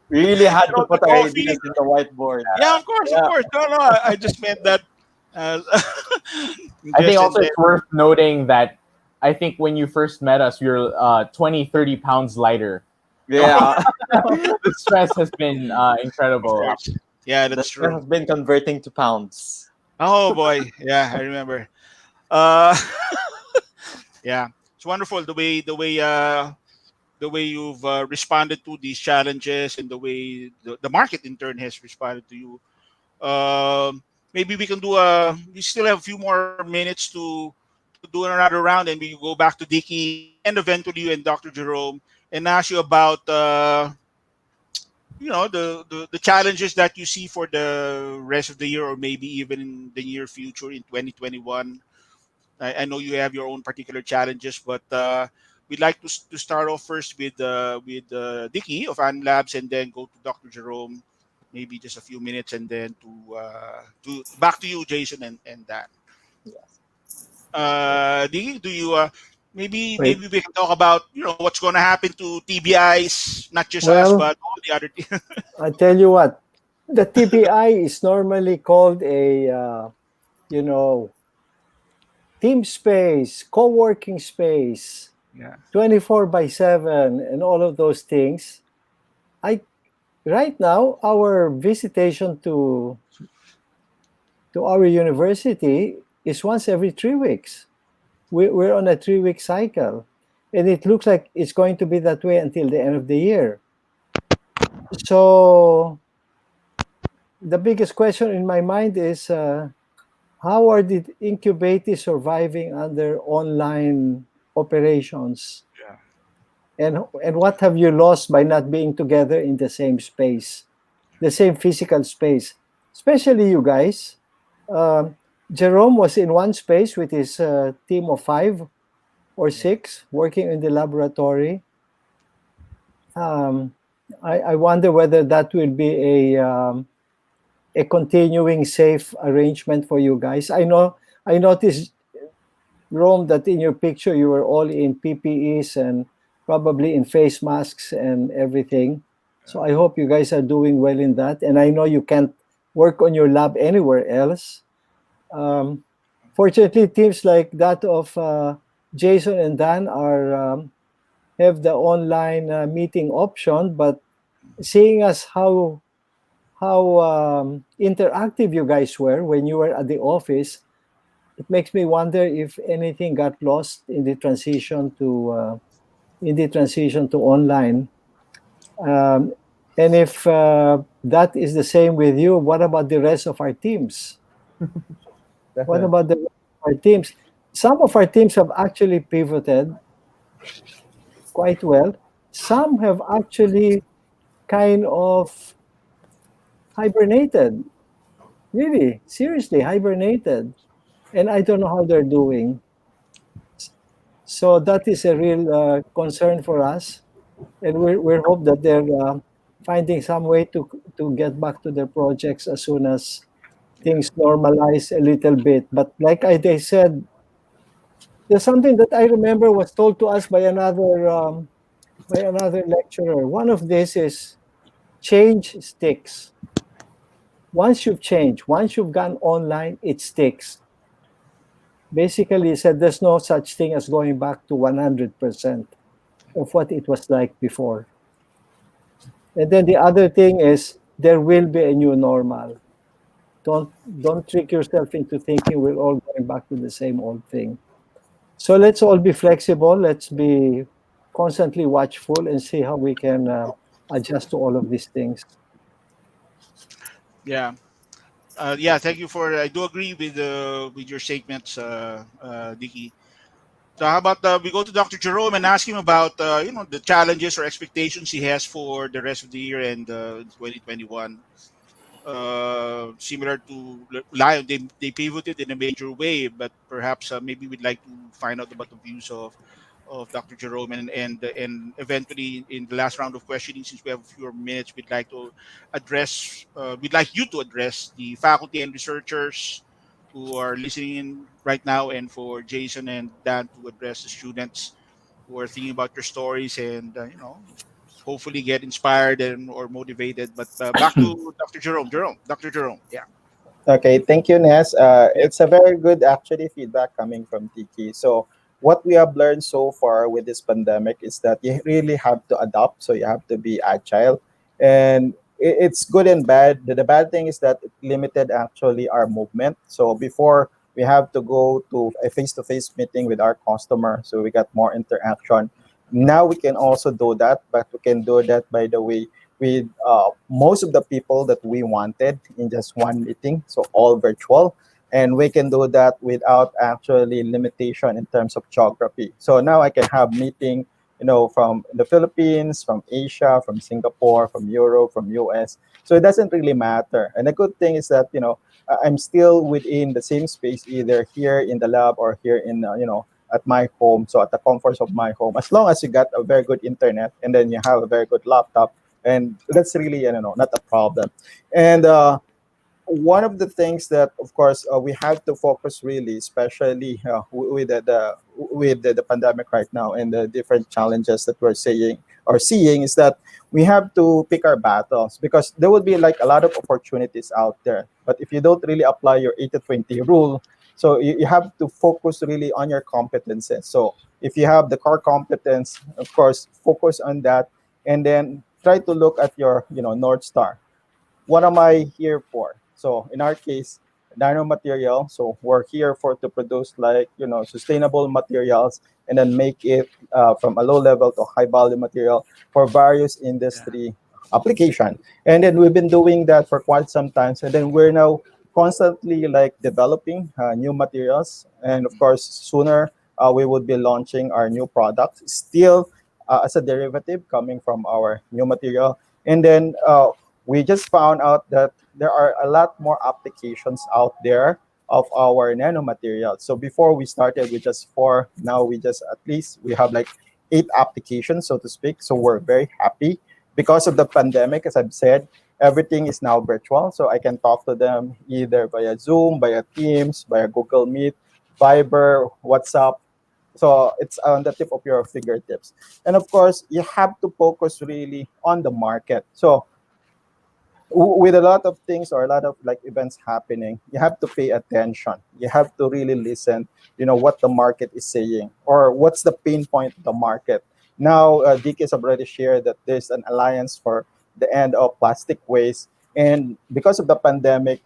[SPEAKER 4] We really had to
[SPEAKER 1] the
[SPEAKER 4] put our
[SPEAKER 1] coffee.
[SPEAKER 4] ideas in the whiteboard.
[SPEAKER 1] Yeah, of course, of
[SPEAKER 4] Yeah.
[SPEAKER 1] course. No, I just meant that. Uh,
[SPEAKER 5] I think
[SPEAKER 1] just
[SPEAKER 5] also
[SPEAKER 1] and
[SPEAKER 5] it's worth noting that I think when you first met us, we were 20, 30 pounds lighter.
[SPEAKER 4] Yeah.
[SPEAKER 5] The stress has been incredible.
[SPEAKER 1] then- yeah,
[SPEAKER 4] The
[SPEAKER 1] that's
[SPEAKER 4] stress
[SPEAKER 1] true.
[SPEAKER 4] has been converting to pounds.
[SPEAKER 1] Oh boy, yeah, I remember. Uh, yeah, it's wonderful the way you've responded to these challenges, and the way the market in turn has responded to you. Maybe we can do we still have a few more minutes to do another round, and we go back to Dicky and eventually you and Dr. Jerome, and ask you about the challenges that you see for the rest of the year, or maybe even in the near future in 2021. I know you have your own particular challenges, but we'd like to start off first with Dicky of An Labs, and then go to Dr. Jerome, maybe just a few minutes, and then to back to you, Jason and Dan. Dicky, do you
[SPEAKER 2] Wait.
[SPEAKER 1] maybe we can talk about what's going to happen to TBIs, not just us,
[SPEAKER 2] Well,
[SPEAKER 1] but all the other teams.
[SPEAKER 2] I tell you what, the TBI is normally called a, you know, team space, co-working space,
[SPEAKER 1] Yeah.
[SPEAKER 2] 24 by 7, and all of those things. Right now, our visitation to our university is once every 3 weeks. We're on a 3-week cycle, and it looks like it's going to be that way until the end of the year. So the biggest question in my mind is, how are the incubators surviving under online operations?
[SPEAKER 1] Yeah.
[SPEAKER 2] And what have you lost by not being together in the same space, the same physical space? Especially you guys. Jerome was in one space with his team of 5 or 6 working in the laboratory. I wonder whether that will be a continuing safe arrangement for you guys. I noticed, Rome, that in your picture you were all in PPEs and probably in face masks and everything. So I hope you guys are doing well in that. And I know you can't work on your lab anywhere else. Fortunately, teams like that of Jason and Dan have the online meeting option. But seeing as how interactive you guys were when you were at the office, it makes me wonder if anything got lost in the transition to online. And if that is the same with you, what about the rest of our teams? What about the rest of our teams? Some of our teams have actually pivoted quite well. Some have actually kind of hibernated. Really, seriously, hibernated. And I don't know how they're doing. So that is a real concern for us. And we hope that they're finding some way to get back to their projects as soon as things normalize a little bit. But like they said, there's something that I remember was told to us by another lecturer. One of this is change sticks. Once you've changed, once you've gone online, it sticks. Basically, he said there's no such thing as going back to 100% of what it was like before. And then the other thing is there will be a new normal. Don't trick yourself into thinking we're all going back to the same old thing. So let's all be flexible. Let's be constantly watchful and see how we can adjust to all of these things.
[SPEAKER 1] Yeah. Yeah, thank you for. I do agree with your statements, Dicky. So how about we go to Dr. Jerome and ask him about the challenges or expectations he has for the rest of the year and 2021. Similar to Lion, they pivoted in a major way, but perhaps maybe we'd like to find out about the views of Dr. Jerome, and eventually in the last round of questioning, since we have a few minutes, we'd like you to address the faculty and researchers who are listening in right now, and for Jason and Dan to address the students who are thinking about your stories, and hopefully get inspired and or motivated. But back to Dr. Jerome. Dr. Jerome. Yeah.
[SPEAKER 3] Okay, thank you, Nes.
[SPEAKER 1] Yep.
[SPEAKER 3] It's a very good actually feedback coming from Tiki. So what we have learned so far with this pandemic is that you really have to adapt. So you have to be agile, and it's good and bad. The bad thing is that it limited actually our movement. So before we have to go to a face-to-face meeting with our customer, so we got more interaction. Now we can also do that, but we can do that by the way with most of the people that we wanted in just one meeting, so all virtual. And we can do that without actually limitation in terms of geography. So now I can have meeting, from the Philippines, from Asia, from Singapore, from Europe, from US. So it doesn't really matter. And the good thing is that, I'm still within the same space, either here in the lab or here in, at my home. So at the comforts of my home, as long as you got a very good internet and then you have a very good laptop, and that's really not a problem. And one of the things that of course we have to focus really, especially with the pandemic right now and the different challenges that we're seeing, is that we have to pick our battles, because there will be like a lot of opportunities out there, but if you don't really apply your 80-20 rule, so you have to focus really on your competences. So if you have the core competence, of course focus on that, and then try to look at your North Star. What am I here for? So in our case, nanomaterial. So we're here for to produce like sustainable materials and then make it from a low level to high value material for various
[SPEAKER 1] Yeah.
[SPEAKER 3] industry application. And then we've been doing that for quite some time. And then we're now constantly like developing new materials. And of course, sooner we would be launching our new product, still as a derivative coming from our new material. And then we just found out that there are a lot more applications out there of our nanomaterials. So before we started with just four, now we just at least we have like 8 applications, so to speak. So we're very happy because of the pandemic. As I've said, everything is now virtual, so I can talk to them either via Zoom, via Teams, via Google Meet, Viber, WhatsApp. So it's on the tip of your fingertips. And of course, you have to focus really on the market. So with a lot of things or a lot of like events happening, you have to pay attention. You have to really listen, what the market is saying or what's the pain point of the market. Now, Dick has already shared that there's an alliance for the end of plastic waste. And because of the pandemic,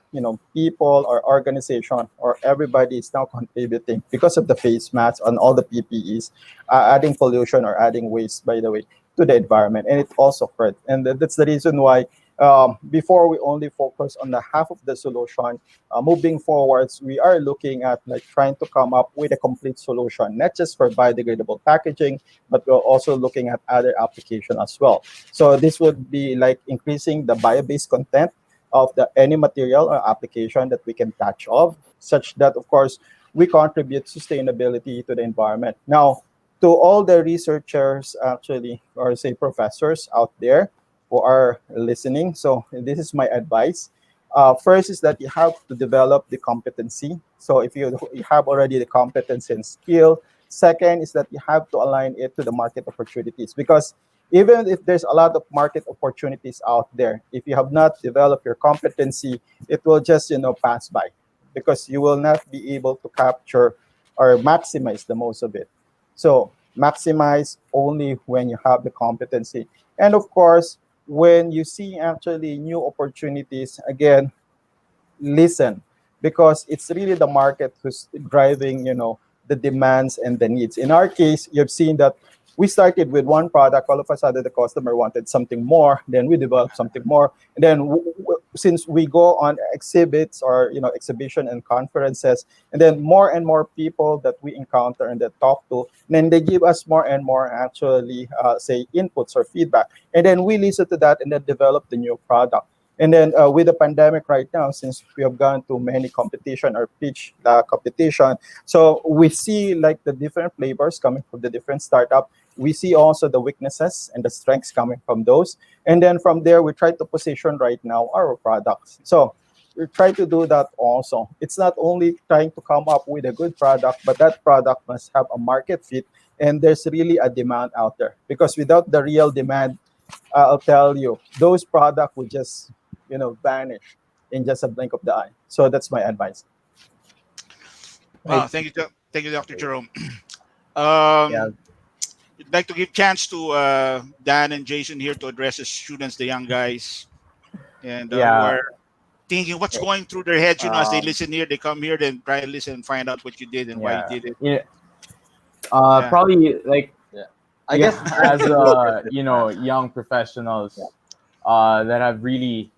[SPEAKER 3] people or organization or everybody is now contributing because of the face masks and all the PPEs, adding pollution or adding waste, by the way, to the environment. And it also hurt. And that's the reason why before we only focus on the half of the solution, moving forwards, we are looking at like trying to come up with a complete solution, not just for biodegradable packaging, but we're also looking at other application as well. So this would be like increasing the bio-based content of the any material or application that we can touch of, such that of course we contribute sustainability to the environment. Now, to all the researchers actually, or say professors out there who are listening. So this is my advice. First is that you have to develop the competency. So if you have already the competence and skill. Second is that you have to align it to the market opportunities, because even if there's a lot of market opportunities out there, if you have not developed your competency, it will just pass by, because you will not be able to capture or maximize the most of it. So maximize only when you have the competency. And of course, when you see actually new opportunities, again, listen, because it's really the market who's driving, the demands and the needs. In our case, you've seen that we started with one product, all of a sudden the customer wanted something more, then we developed something more, and then since we go on exhibits or exhibition and conferences, and then more and more people that we encounter and that talk to, then they give us more and more actually say inputs or feedback, and then we listen to that and then develop the new product. And then with the pandemic right now, since we have gone to many competition or pitch competition, so we see like the different flavors coming from the different startup. We see also the weaknesses and the strengths coming from those. And then from there, we try to position right now our products. So we try to do that also. It's not only trying to come up with a good product, but that product must have a market fit. And there's really a demand out there. Because without the real demand, I'll tell you, those products would just, vanish in just a blink of the eye. So that's my advice.
[SPEAKER 1] Wow, thank you, Dr. Jerome.
[SPEAKER 5] Yeah.
[SPEAKER 1] I'd like to give chance to Dan and Jason here to address the students, the young guys, and who
[SPEAKER 5] Yeah.
[SPEAKER 1] are thinking what's going through their heads. As they
[SPEAKER 4] Um,
[SPEAKER 1] listen here, they come here, then try to listen and find out what you did and why you
[SPEAKER 5] Yeah.
[SPEAKER 1] did it.
[SPEAKER 5] Yeah.
[SPEAKER 1] Yeah.
[SPEAKER 5] Probably like
[SPEAKER 4] I
[SPEAKER 5] yeah,
[SPEAKER 4] guess
[SPEAKER 5] as young professionals that have really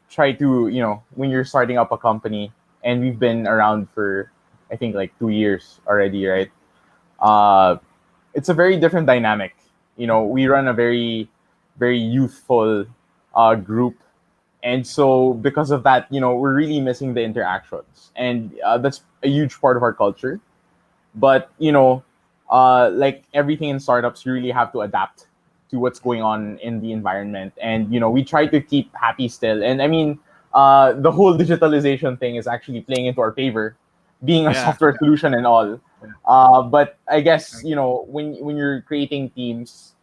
[SPEAKER 5] try to when you're starting up a company, and we've been around for I think like 2 years already, right? uh it's a very different dynamic. We run a very very youthful group, and so because of that, we're really missing the interactions, and that's a huge part of our culture. But like everything in startups, you really have to adapt to what's going on in the environment, and we try to keep happy still. And I mean, the whole digitalization thing is actually playing into our favor, being a
[SPEAKER 1] Yeah.
[SPEAKER 5] software solution and all. But I guess when you're creating teams,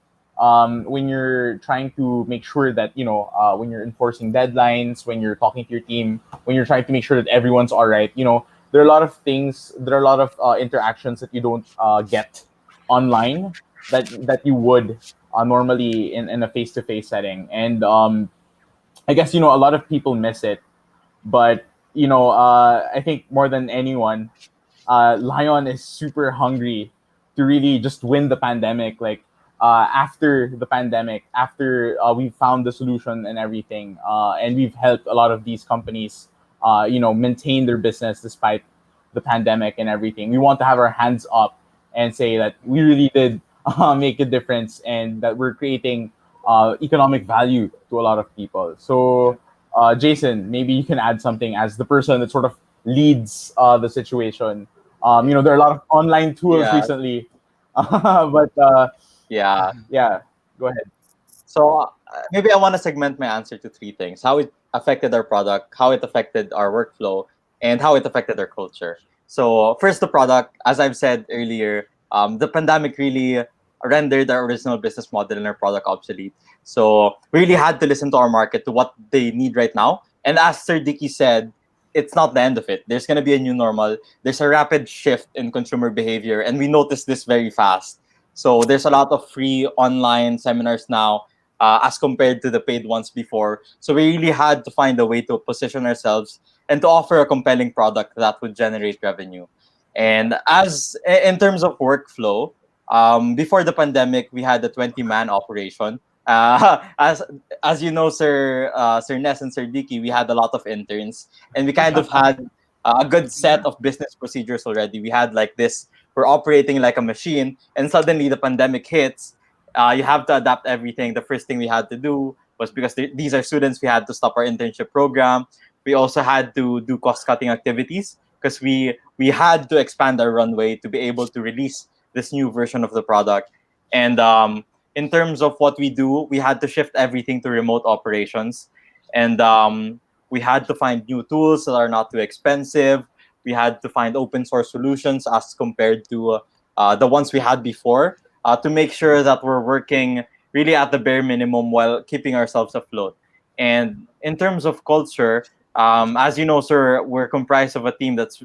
[SPEAKER 5] when you're trying to make sure that when you're enforcing deadlines, when you're talking to your team, when you're trying to make sure that everyone's all right, there are a lot of things, there are a lot of interactions that you don't get online that you would normally in a face-to-face setting. And I guess a lot of people miss it. But I think more than anyone, Lion is super hungry to really just win the pandemic. Like after the pandemic, after we found the solution and everything, and we've helped a lot of these companies, maintain their business despite the pandemic and everything. We want to have our hands up and say that we really did make a difference, and that we're creating economic value to a lot of people. So, Jason, maybe you can add something as the person that sort of leads the situation. There are a lot of online tools
[SPEAKER 4] Yeah.
[SPEAKER 5] recently, but
[SPEAKER 4] yeah.
[SPEAKER 5] yeah, go ahead.
[SPEAKER 4] So maybe I want to segment my answer to three things: how it affected our product, how it affected our workflow, and how it affected our culture. So first, the product. As I've said earlier, the pandemic really rendered our original business model and our product obsolete. So we really had to listen to our market, to what they need right now. And as Sir Dicky said, it's not the end of it. There's going to be a new normal. There's a rapid shift in consumer behavior, and we noticed this very fast. So there's a lot of free online seminars now, as compared to the paid ones before. So we really had to find a way to position ourselves and to offer a compelling product that would generate revenue. And in terms of workflow, before the pandemic, we had a 20-man operation. As you know, Sir Ness and Sir Dicky, we had a lot of interns, and we kind of had a good set of business procedures already. We had like this, we're operating like a machine, and suddenly the pandemic hits. You have to adapt everything. The first thing we had to do was, because these are students, we had to stop our internship program. We also had to do cost cutting activities, because we had to expand our runway to be able to release this new version of the product. And in terms of what we do, we had to shift everything to remote operations, and we had to find new tools that are not too expensive. We had to find open source solutions as compared to the ones we had before, to make sure that we're working really at the bare minimum while keeping ourselves afloat. And in terms of culture, as you know, sir, we're comprised of a team that's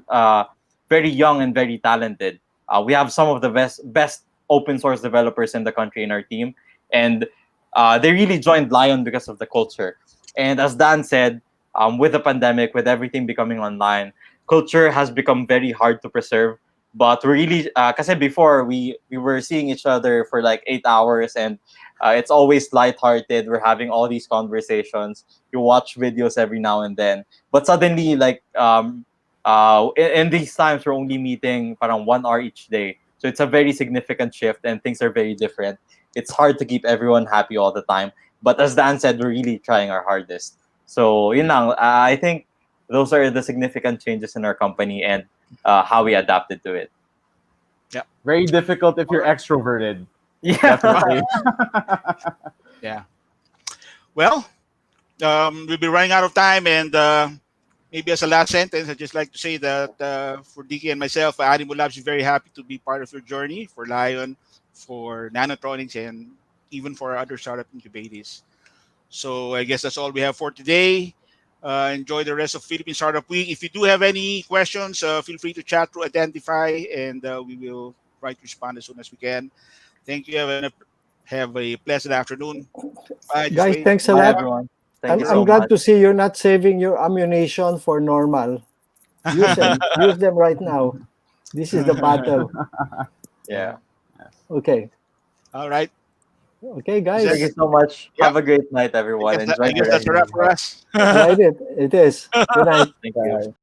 [SPEAKER 4] very young and very talented. We have some of the best open source developers in the country in our team, and they really joined Lion because of the culture. And as Dan said, with the pandemic, with everything becoming online, culture has become very hard to preserve. But we really, kasi before we were seeing each other for like 8 hours, and It's always lighthearted. We're having all these conversations. You watch videos every now and then, but suddenly, like in these times, we're only meeting around 1 hour each day. So it's a very significant shift, and things are very different. It's hard to keep everyone happy all the time. But as Dan said, we're really trying our hardest. So yun lang, I think those are the significant changes in our company and how we adapted to it.
[SPEAKER 5] Very difficult if you're extroverted.
[SPEAKER 4] Yeah.
[SPEAKER 5] Definitely.
[SPEAKER 1] Yeah. Well, we'll be running out of time, and maybe as a last sentence, I'd just like to say that for DK and myself, Animo Labs is very happy to be part of your journey, for Lion, for Nanotronics, and even for our other startup incubators. So I guess that's all we have for today. Enjoy the rest of Philippine Startup Week. If you do have any questions, feel free to chat through Identify, and we will try to respond as soon as we can. Thank you. Have a pleasant afternoon. Bye.
[SPEAKER 2] Guys,
[SPEAKER 1] Wait.
[SPEAKER 2] thanks a
[SPEAKER 4] Bye,
[SPEAKER 2] lot.
[SPEAKER 4] everyone. Thank you so
[SPEAKER 2] I'm glad
[SPEAKER 4] much.
[SPEAKER 2] to see you're not saving your ammunition for normal. Use them. Use them right now. This is the battle.
[SPEAKER 4] Yeah.
[SPEAKER 2] Okay.
[SPEAKER 1] All right.
[SPEAKER 2] Okay, guys.
[SPEAKER 4] Thank you so much.
[SPEAKER 1] Yep.
[SPEAKER 4] Have a great night, everyone.
[SPEAKER 1] I
[SPEAKER 4] Enjoy
[SPEAKER 1] guess
[SPEAKER 4] the
[SPEAKER 1] that's a wrap
[SPEAKER 4] rest
[SPEAKER 1] for us.
[SPEAKER 2] Right. It is. Good night.
[SPEAKER 4] Thank you.
[SPEAKER 3] Bye.